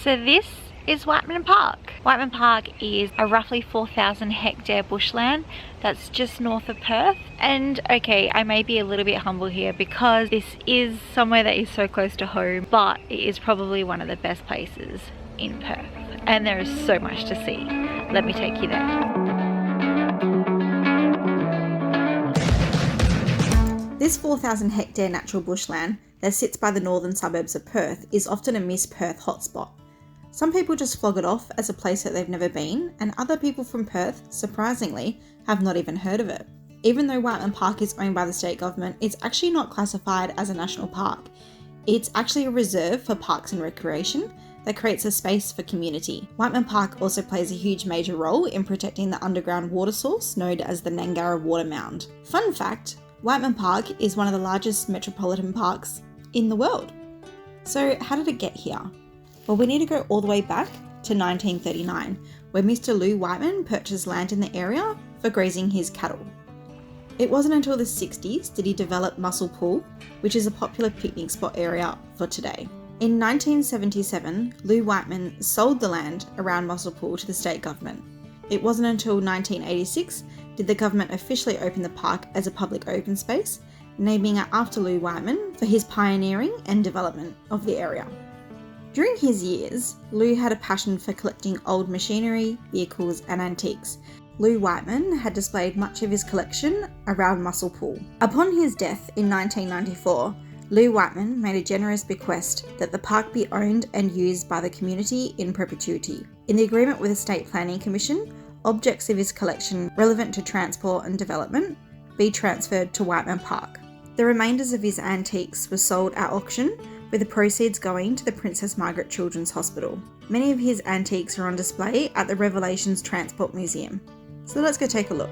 So this is Whiteman Park. Whiteman Park is a roughly 4,000 hectare bushland that's just north of Perth. And okay, I may be a little bit humble here because this is somewhere that is so close to home, but it is probably one of the best places in Perth. And there is so much to see. Let me take you there. This 4,000 hectare natural bushland that sits by the northern suburbs of Perth is often a Miss Perth hotspot. Some people just flog it off as a place that they've never been, and other people from Perth, surprisingly, have not even heard of it. Even though Whiteman Park is owned by the state government, it's actually not classified as a national park. It's actually a reserve for parks and recreation that creates a space for community. Whiteman Park also plays a huge major role in protecting the underground water source known as the Kangaroo water mound. Fun fact, Whiteman Park is one of the largest metropolitan parks in the world. So how did it get here? Well, we need to go all the way back to 1939, where Mr. Lew Whiteman purchased land in the area for grazing his cattle. It wasn't until the 60s did he develop Muscle Pool, which is a popular picnic spot area for today. In 1977, Lew Whiteman sold the land around Muscle Pool to the state government. It wasn't until 1986 did the government officially open the park as a public open space, naming it after Lew Whiteman for his pioneering and development of the area. During his years, Lew had a passion for collecting old machinery, vehicles and antiques. Lew Whiteman had displayed much of his collection around Muscle Pool. Upon his death in 1994, Lew Whiteman made a generous bequest that the park be owned and used by the community in perpetuity. In the agreement with the State Planning Commission, objects of his collection relevant to transport and development be transferred to Whiteman Park. The remainders of his antiques were sold at auction, with the proceeds going to the Princess Margaret Children's Hospital. Many of his antiques are on display at the Revelations Transport Museum. So let's go take a look.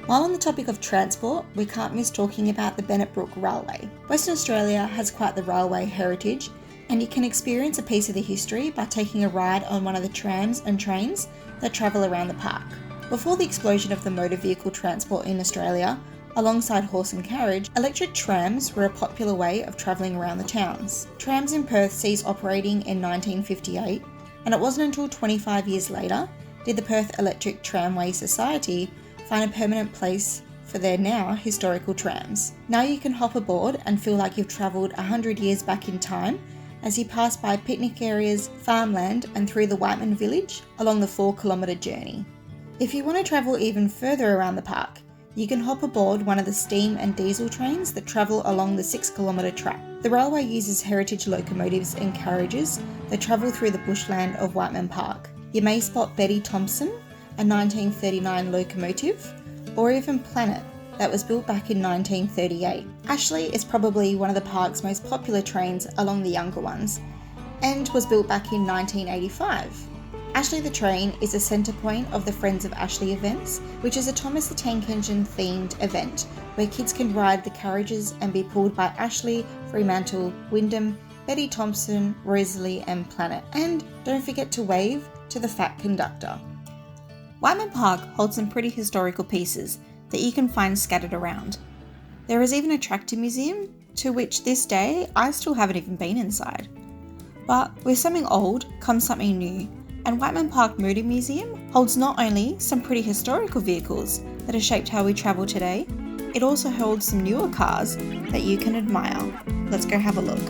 While on the topic of transport, we can't miss talking about the Bennett Brook Railway. Western Australia has quite the railway heritage, and you can experience a piece of the history by taking a ride on one of the trams and trains that travel around the park. Before the explosion of the motor vehicle transport in Australia, alongside horse and carriage, electric trams were a popular way of travelling around the towns. Trams in Perth ceased operating in 1958, and it wasn't until 25 years later did the Perth Electric Tramway Society find a permanent place for their now historical trams. Now you can hop aboard and feel like you've travelled 100 years back in time as you pass by picnic areas, farmland and through the Whiteman village along the 4-kilometre journey. If you want to travel even further around the park, you can hop aboard one of the steam and diesel trains that travel along the 6-kilometre track. The railway uses heritage locomotives and carriages that travel through the bushland of Whiteman Park. You may spot Betty Thompson, a 1939 locomotive, or even Planet, that was built back in 1938. Ashley is probably one of the park's most popular trains along the younger ones, and was built back in 1985. Ashley the Train is a centre point of the Friends of Ashley events, which is a Thomas the Tank Engine themed event where kids can ride the carriages and be pulled by Ashley, Fremantle, Wyndham, Betty Thompson, Rosalie and Planet. And don't forget to wave to the fat conductor. Whiteman Park holds some pretty historical pieces that you can find scattered around. There is even a tractor museum, to which this day I still haven't even been inside. But with something old comes something new, and Whiteman Park Motor Museum holds not only some pretty historical vehicles that have shaped how we travel today, it also holds some newer cars that you can admire. Let's go have a look.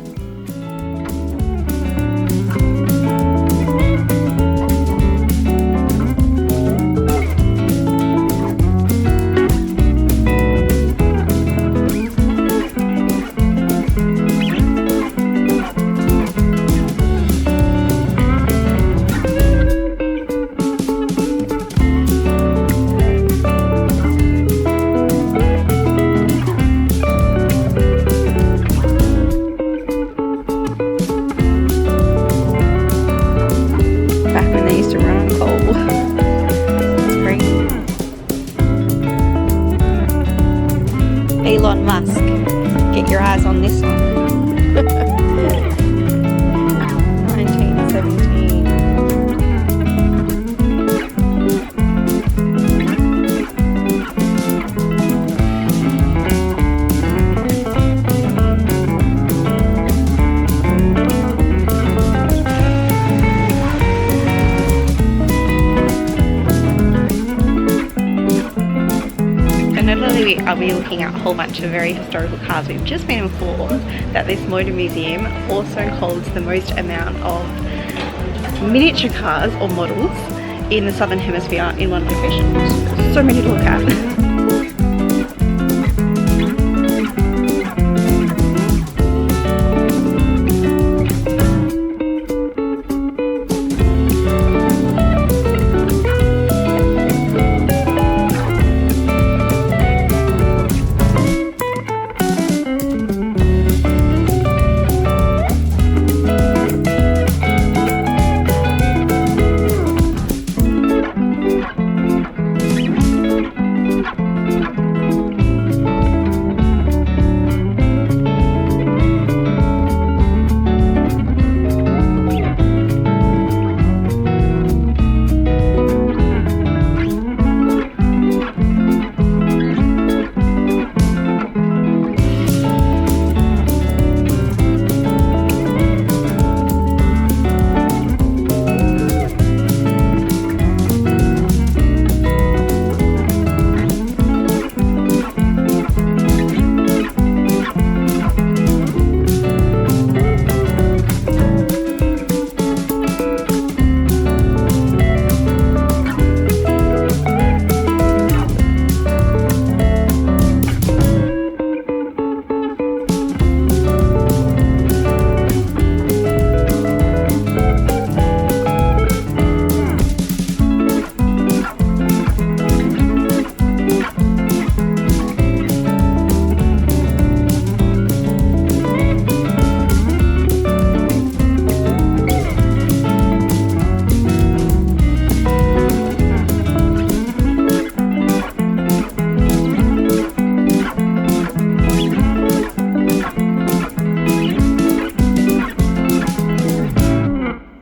as on this one. 1917. I'll be looking at a whole bunch of very historical cars. We've just been informed that this motor museum also holds the most amount of miniature cars or models in the southern hemisphere in one location. So many to look at.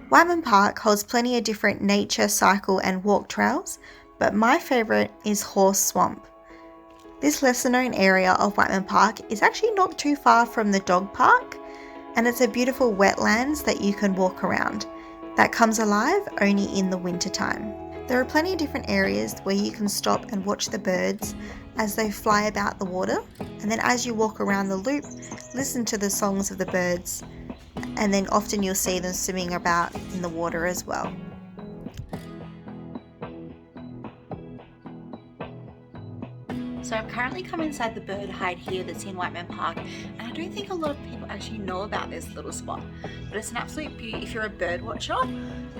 Whiteman Park holds plenty of different nature, cycle and walk trails, but my favourite is Horse Swamp. This lesser known area of Whiteman Park is actually not too far from the dog park, and it's a beautiful wetlands that you can walk around that comes alive only in the winter time. There are plenty of different areas where you can stop and watch the birds as they fly about the water, and then as you walk around the loop, listen to the songs of the birds, and then often you'll see them swimming about in the water as well. So I've currently come inside the bird hide here that's in Whiteman Park, and I don't think a lot of people actually know about this little spot, but it's an absolute beauty if you're a bird watcher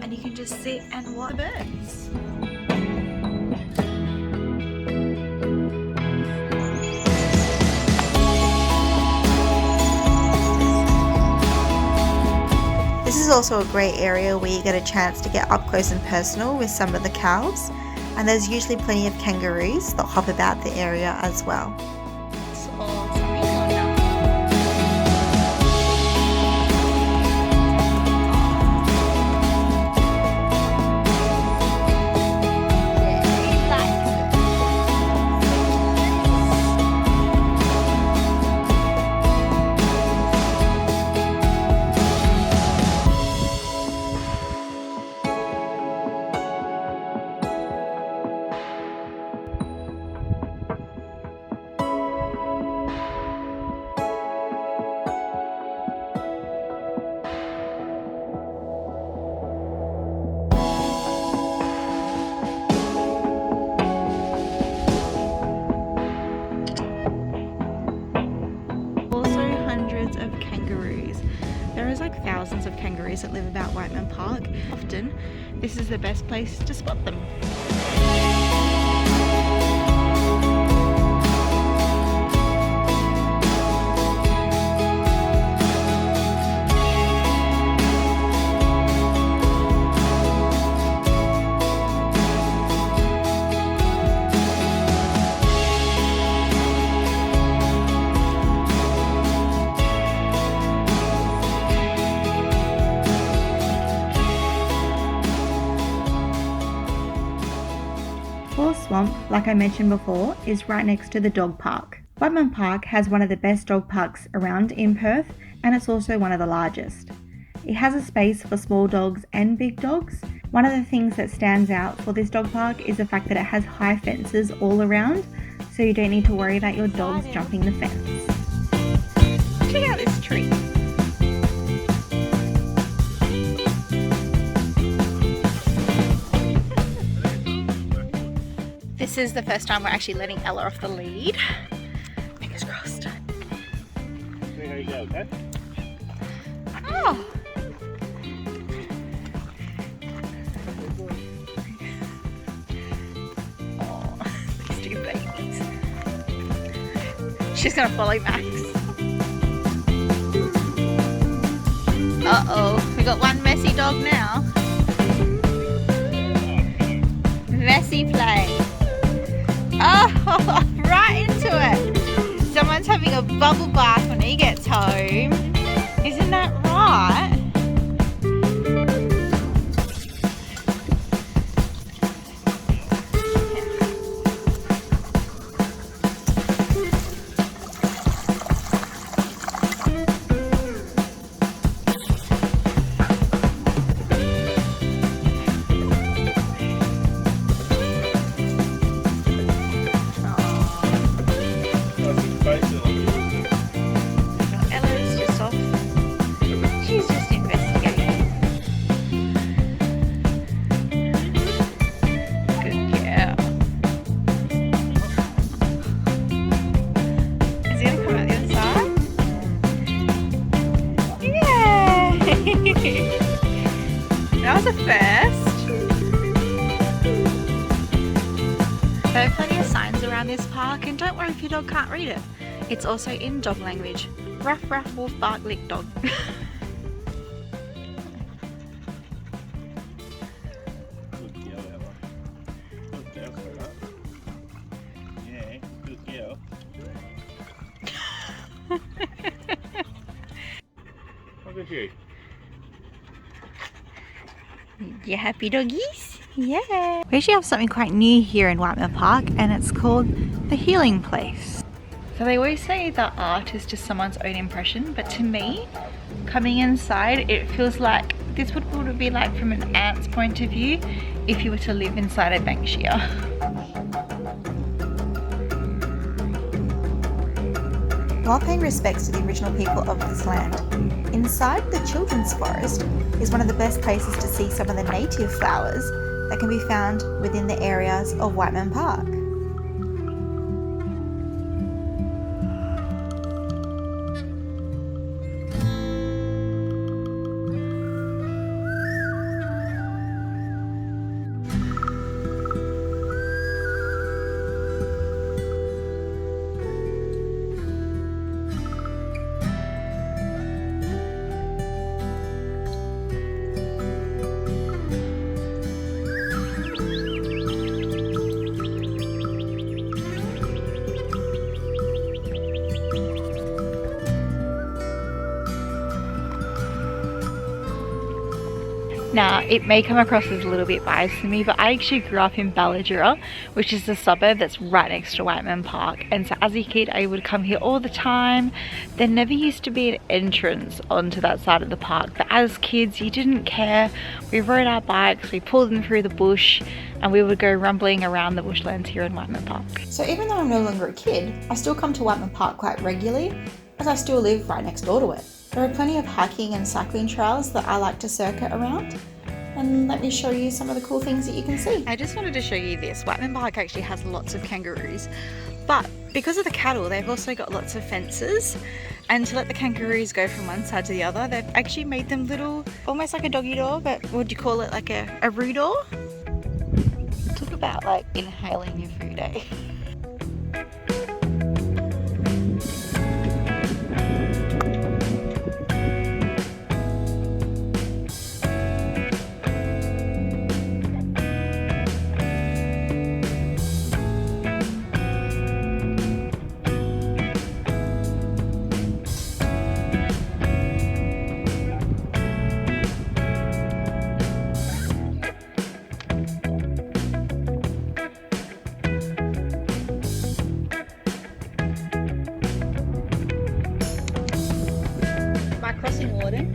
and you can just sit and watch the birds. This is also a great area where you get a chance to get up close and personal with some of the cows, and there's usually plenty of kangaroos that hop about the area as well. Of kangaroos. There is like thousands of kangaroos that live about Whiteman Park. Often this is the best place to spot them. Swamp, like I mentioned before, is right next to the dog park. Whiteman Park has one of the best dog parks around in Perth, and it's also one of the largest. It has a space for small dogs and big dogs. One of the things that stands out for this dog park is the fact that it has high fences all around, so you don't need to worry about your dogs jumping the fence. Check out this tree. This is the first time we're actually letting Ella off the lead. Fingers crossed. See how you go, okay? Oh! These two babies. She's gonna follow Max. Uh-oh, we got one messy dog now. Messy play. Oh, right into it. Someone's having a bubble bath when he gets home. Isn't that right? Ella's just off. She's just investigating. Good girl. Is he gonna come out the other side? Yay! That was a first. There are plenty of signs around this park, and don't worry if your dog can't read it. It's also in dog language. Ruff, ruff, wolf, bark, lick, dog. Good girl, Ella. Good girl, sweetheart. Yeah, good girl. Look at you. You happy doggies? Yeah. We actually have something quite new here in Whiteman Park, and it's called the Healing Place. So they always say that art is just someone's own impression, but to me, coming inside, it feels like this would be like from an ant's point of view if you were to live inside a Banksia. While paying respects to the original people of this land, inside the Children's Forest is one of the best places to see some of the native flowers that can be found within the areas of Whiteman Park. Now, it may come across as a little bit biased to me, but I actually grew up in Balladura, which is the suburb that's right next to Whiteman Park. And so as a kid, I would come here all the time. There never used to be an entrance onto that side of the park. But as kids, you didn't care. We rode our bikes, we pulled them through the bush, and we would go rumbling around the bushlands here in Whiteman Park. So even though I'm no longer a kid, I still come to Whiteman Park quite regularly, as I still live right next door to it. There are plenty of hiking and cycling trails that I like to circuit around, and let me show you some of the cool things that you can see. I just wanted to show you this. Whiteman Park actually has lots of kangaroos, but because of the cattle, they've also got lots of fences, and to let the kangaroos go from one side to the other, they've actually made them little, almost like a doggy door, but would you call it like a roo door? Talk about like inhaling your food, eh? recording?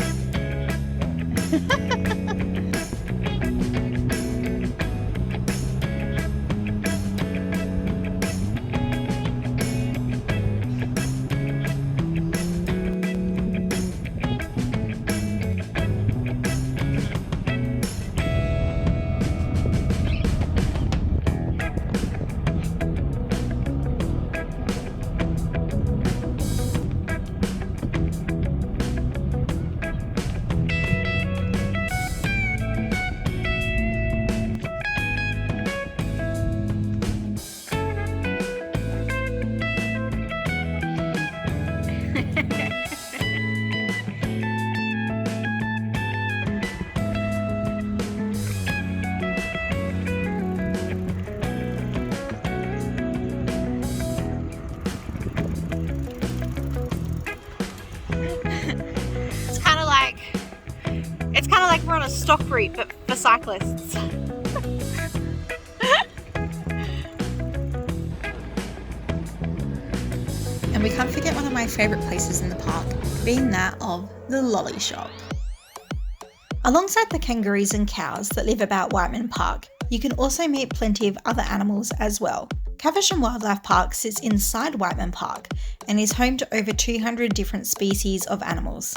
It's kind of like we're on a stock route, but for cyclists. And we can't forget one of my favourite places in the park, being that of the lolly shop. Alongside the kangaroos and cows that live about Whiteman Park, you can also meet plenty of other animals as well. Caversham Wildlife Park sits inside Whiteman Park and is home to over 200 different species of animals.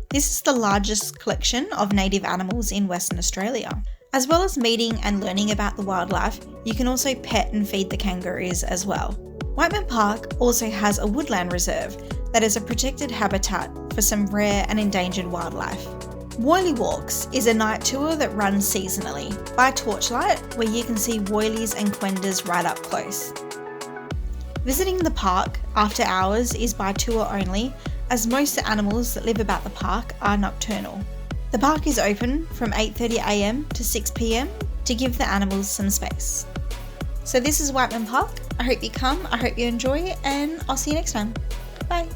This is the largest collection of native animals in Western Australia. As well as meeting and learning about the wildlife, you can also pet and feed the kangaroos as well. Whiteman Park also has a woodland reserve that is a protected habitat for some rare and endangered wildlife. Woylie Walks is a night tour that runs seasonally by torchlight, where you can see woylies and quenders right up close. Visiting the park after hours is by tour only, as most animals that live about the park are nocturnal. The park is open from 8:30 AM to 6 PM to give the animals some space. So this is Whiteman Park. I hope you come, I hope you enjoy, and I'll see you next time. Bye.